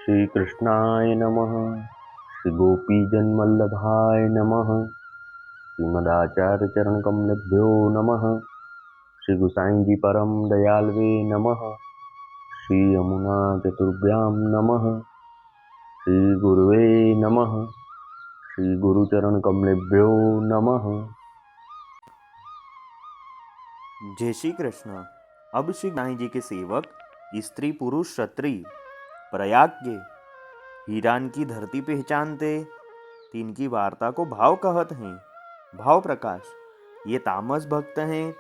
श्री कृष्णाय नमः। श्री गोपीजनवल्लभाय नमः। श्रीमदाचार्य चरण कमलेभ्यो नमः। श्री गुसाई जी परम दयालवे नमः। श्री यमुना चतुर्भ्यां नमः। श्री गुरुवे नमः। श्री गुरुचरण कमलेभ्यो नमः। जय श्री कृष्ण। अब श्री गाय जी के सेवक स्त्री पुरुष क्षत्रिय प्रयाग के हीरान की धरती पहचानते तीन की वार्ता को भाव कहत हैं। भाव प्रकाश। ये तामस भक्त हैं।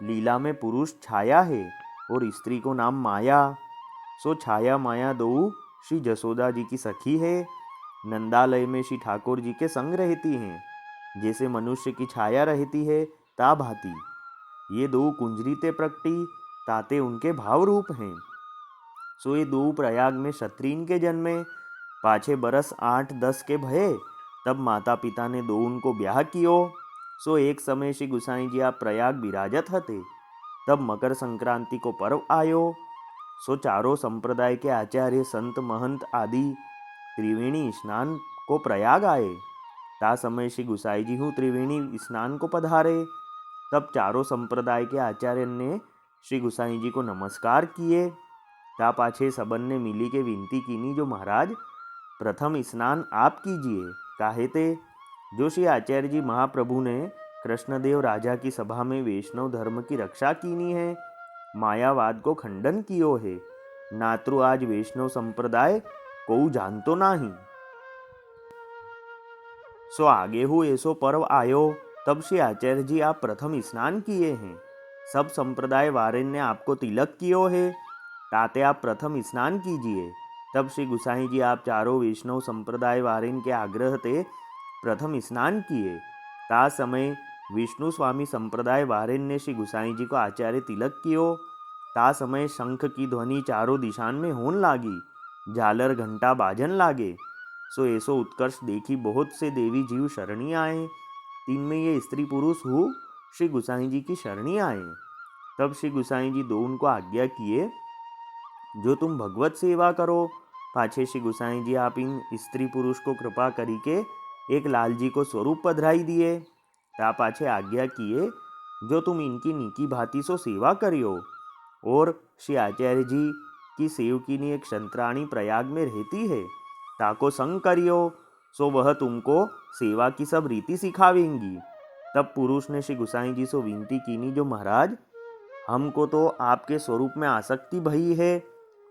लीला में पुरुष छाया है और स्त्री को नाम माया। सो छाया माया दो श्री जसोदा जी की सखी है। नंदालय में श्री ठाकुर जी के संग रहती हैं। जैसे मनुष्य की छाया रहती है ता भांति ये दो कुंजरी ते प्रकटी ताते उनके भाव रूप हैं। सो ये दो प्रयाग में क्षत्रियन के जन्मे। पाछे बरस 8-10 के भये तब माता पिता ने दो उनको ब्याह कियो। सो एक समय श्री गुसाई जी आप प्रयाग विराजत हते। तब मकर संक्रांति को पर्व आयो। सो चारों संप्रदाय के आचार्य संत महंत आदि त्रिवेणी स्नान को प्रयाग आए। ता समय श्री गुसाई जी हूँ त्रिवेणी स्नान को पधारे। तब चारों संप्रदाय के आचार्य ने श्री गुसाई जी को नमस्कार किए। ता पाछे सबन ने मिली के विनती कीनी जो महाराज प्रथम स्नान आप कीजिए। काहे ते जो श्री आचार्य जी महाप्रभु ने कृष्णदेव राजा की सभा में वैष्णव धर्म की रक्षा कीनी है, मायावाद को खंडन कियो है। नात्रु आज वैष्णव संप्रदाय को जानतो नाही। सो आगे हु ऐसो पर्व आयो। तब श्री आचार्य जी आप प्रथम स्नान किए हैं। सब संप्रदाय वारिन ने आपको तिलक कियो है, ताते आप प्रथम स्नान कीजिए। तब श्री गुसाई जी आप चारों वैष्णव संप्रदाय वारिन के आग्रह ते प्रथम स्नान किए। ता समय विष्णु स्वामी संप्रदाय वारिन ने श्री गुसाई जी को आचार्य तिलक कियो। ता समय शंख की ध्वनि चारों दिशान में होन लागी, झालर घंटा बाजन लागे। सो ऐसो उत्कर्ष देखी बहुत से देवी जीव शरणी आए। तीन में ये स्त्री पुरुष हो श्री गुसाई जी की शरणी आए। तब श्री गुसाई जी दो उनको आज्ञा किए जो तुम भगवत सेवा करो। पाछे श्री गुसाई जी आप इन स्त्री पुरुष को कृपा करी के एक लाल जी को स्वरूप पधराई दिए। ता पाछे आज्ञा किए जो तुम इनकी नीकी भांति सो सेवा करियो। और श्री आचार्य जी की सेवकीनी एक संतराणी प्रयाग में रहती है, ताको संग करियो। सो वह तुमको सेवा की सब रीति सिखावेंगी। तब पुरुष ने श्री गुसाई जी से विनती कीनी जो महाराज हमको तो आपके स्वरूप में आसक्ति भई है,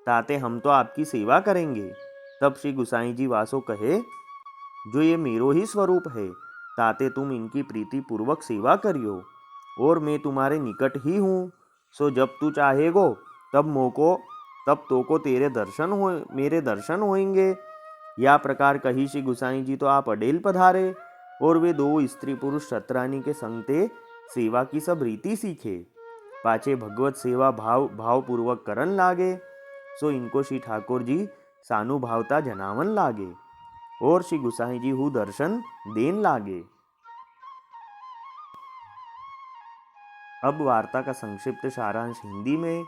ताते हम तो आपकी सेवा करेंगे। तब श्री गुसाई जी वासो कहे जो ये मेरो ही स्वरूप है, ताते तुम इनकी प्रीति पूर्वक सेवा करियो और मैं तुम्हारे निकट ही हूँ। सो जब तू चाहेगो तब तो को मेरे दर्शन होंगे। या प्रकार कही श्री गुसाई जी तो आप अडेल पधारे और वे दो स्त्री पुरुष शतरानी के संगते सेवा की सब रीति सीखे। पाछे भगवत सेवा भाव पूर्वक करन लागे। सो इनको श्री ठाकुर जी सानुभावता जनावन लागे और श्री गुसाई जी हु दर्शन देन लागे। अब वार्ता का संक्षिप्त सारांश हिंदी में।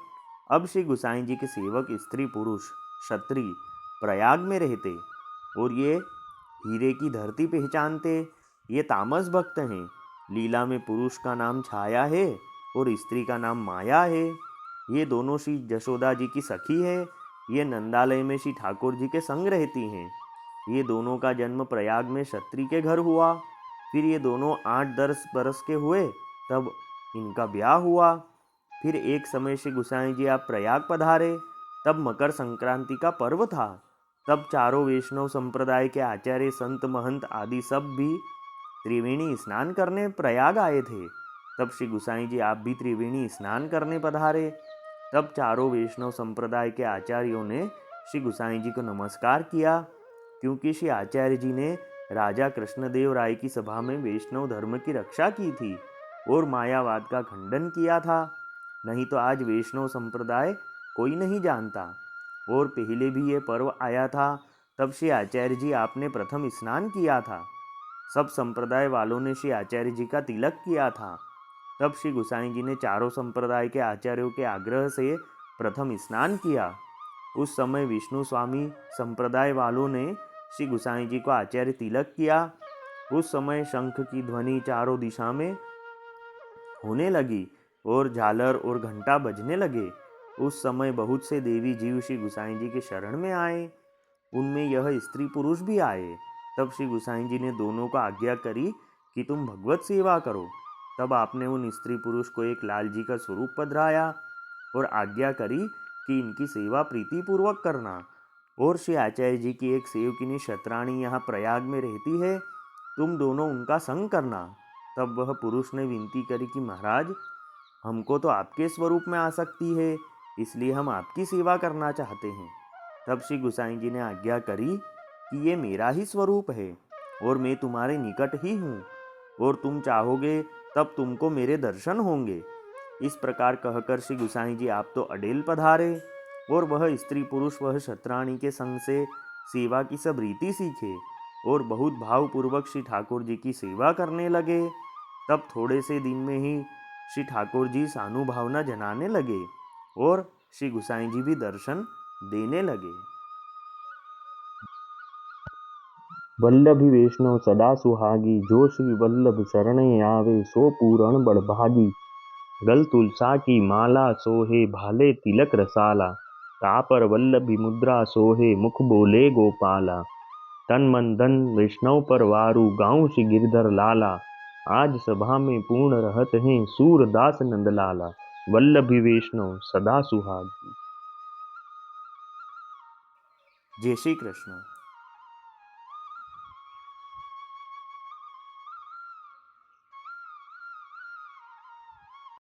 अब श्री गुसाई जी के सेवक स्त्री पुरुष क्षत्रिय प्रयाग में रहते और ये हीरे की धरती पहचानते। ये तामस भक्त हैं। लीला में पुरुष का नाम छाया है और स्त्री का नाम माया है। ये दोनों श्री जशोदा जी की सखी है। ये नंदालय में श्री ठाकुर जी के संग रहती हैं। ये दोनों का जन्म प्रयाग में क्षत्रिय के घर हुआ। फिर ये दोनों 8-10 बरस के हुए तब इनका ब्याह हुआ। फिर एक समय श्री गुसाई जी आप प्रयाग पधारे। तब मकर संक्रांति का पर्व था। तब चारों वैष्णव संप्रदाय के आचार्य संत महंत आदि सब भी त्रिवेणी स्नान करने प्रयाग आए थे। तब श्री गुसाई जी आप भी त्रिवेणी स्नान करने पधारे। तब चारों वैष्णव संप्रदाय के आचार्यों ने श्री गुसाई जी को नमस्कार किया, क्योंकि श्री आचार्य जी ने राजा कृष्णदेव राय की सभा में वैष्णव धर्म की रक्षा की थी और मायावाद का खंडन किया था। नहीं तो आज वैष्णव संप्रदाय कोई नहीं जानता। और पहले भी ये पर्व आया था। तब श्री आचार्य जी आपने प्रथम स्नान किया था। सब संप्रदाय वालों ने श्री आचार्य जी का तिलक किया था। तब श्री गुसाई जी ने चारों संप्रदाय के आचार्यों के आग्रह से प्रथम स्नान किया उस समय विष्णु स्वामी संप्रदाय वालों ने श्री गुसाई जी को आचार्य तिलक किया। उस समय शंख की ध्वनि चारों दिशा में होने लगी और झालर और घंटा बजने लगे। उस समय बहुत से देवी जीव श्री गुसाई जी के शरण में आए। उनमें यह स्त्री पुरुष भी आए। तब श्री गुसाई जी ने दोनों को आज्ञा करी कि तुम भगवत सेवा करो। तब आपने उन स्त्री पुरुष को एक लाल जी का स्वरूप पधराया और आज्ञा करी कि इनकी सेवा प्रीतिपूर्वक करना। और श्री आचार्य जी की एक सेवकिनी शतराणी यहाँ प्रयाग में रहती है, तुम दोनों उनका संग करना। तब वह पुरुष ने विनती करी कि महाराज, हमको तो आपके स्वरूप में आसक्ति है, इसलिए हम आपकी सेवा करना चाहते हैं। तब श्री गुसाई जी ने आज्ञा करी कि ये मेरा ही स्वरूप है और मैं तुम्हारे निकट ही हूँ, और तुम चाहोगे तब तुमको मेरे दर्शन होंगे। इस प्रकार कहकर श्री गुसाई जी आप तो अडेल पधारे और वह स्त्री पुरुष वह शतराणी के संग से सेवा की सब रीति सीखे और बहुत भावपूर्वक श्री ठाकुर जी की सेवा करने लगे। तब थोड़े से दिन में ही श्री ठाकुर जी सानुभावना जनाने लगे और श्री गुसाई जी भी दर्शन देने लगे। वल्लभी वैष्णव सदा सुहागी, जो श्री वल्लभ शरणे आवे, सो पूरण बड़भागी। गल तुलसा की माला सोहे, भाले तिलक रसाला। तापर वल्लभी मुद्रा सोहे, मुख बोले गोपाला। तन मन धन वैष्णव पर वारू, गाँव श्री गिरधर लाला। आज सभा में पूर्ण रहत हैं, सूरदास नंदलाला। वल्लभी वैष्णव सदा सुहागी। जय श्री कृष्ण।